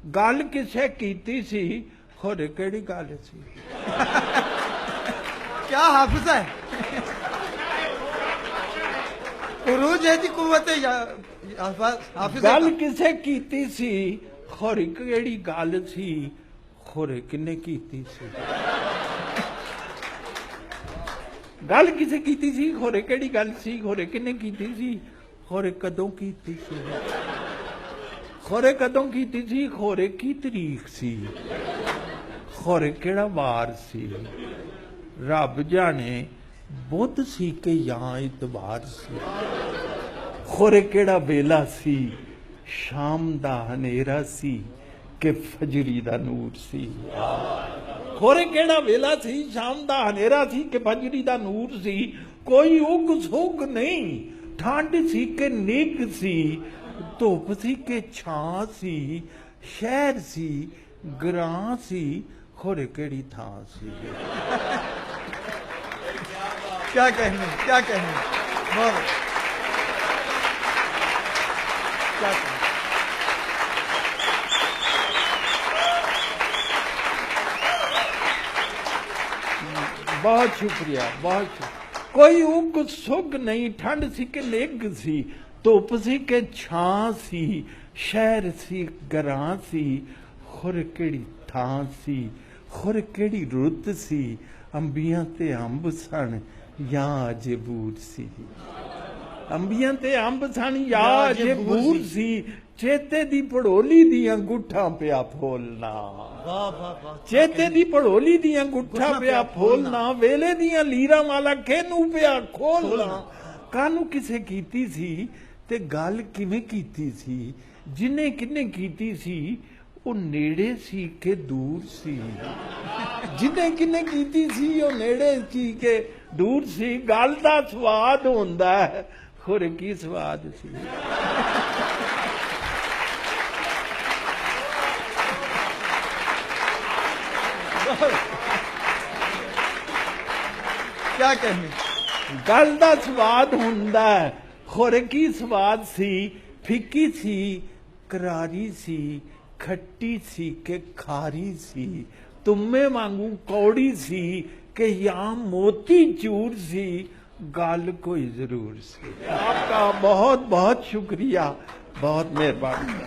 गल किसे कीती सी खोरे केड़ी गल सी। क्या हाफिज है, उरूज है जी कुव्वत हाफिज। गल किसे कीती सी खोरे केड़ी गल सी, खोरे किन्ने कीती सी। गल किसे कीती सी खोरे केड़ी गल सी, खोरे किन्ने कीती सी, खोरे कदों कीती सी, खोरे कदों कीती सी, खोरे की तरीक सी, खोरे केड़ा वार सी। रब जाने बुध सी के या इतवार सी, खोरे केड़ा वेला सी, शाम दा हनेरा सी के फजरी दा नूर सी। खोरे केड़ा वेला सी, शाम दा हनेरा सी के फजरी दा नूर सी। कोई उग सुग नहीं, ठंड सी के निग सी, धुप सी के छां सी, शहर सी ग्रां सी, खोरे केड़ी थां सी। क्या कहने, क्या कहने, बहुत क्या कहने। बहुत शुक्रिया, बहुत शुक्रिया। कोई उग सुग नहीं, ठंड सी के निग सी, धुप सी के छां सी, शहर सी ग्रां सी, खुर केड़ी थां सी, खुर केड़ी रुत सी, अंबियां ते अंब सन या अजे बूर सी। अंबियां ते अंब सन या अजे बूर सी, चेते दी पड़ोली दियां गुट्ठां पिया फोलना। चेते दी पड़ोली दियां गुट्ठां पिया फोलना, वेले दियां लीरां वाला केनू पिया खोलना। कानू किसे कीती सी ते गल किवें कीती सी, जिन्ने किन्ने कीती सी वो नेड़े सी के दूर सी। जिन्ने किन्ने कीती सी वो नेड़े सी के दूर सी। गल दा स्वाद होंदा है, खुर की स्वाद सी। क्या कहने। गल दा स्वाद हुंदा है, खुर की स्वाद सी। फिक्की सी करारी सी, खट्टी सी के खारी सी, तुम्हे वांगू कौड़ी सी के या मोती चूर सी, गल कोई जरूर सी। आपका बहुत बहुत शुक्रिया, बहुत मेहरबानी।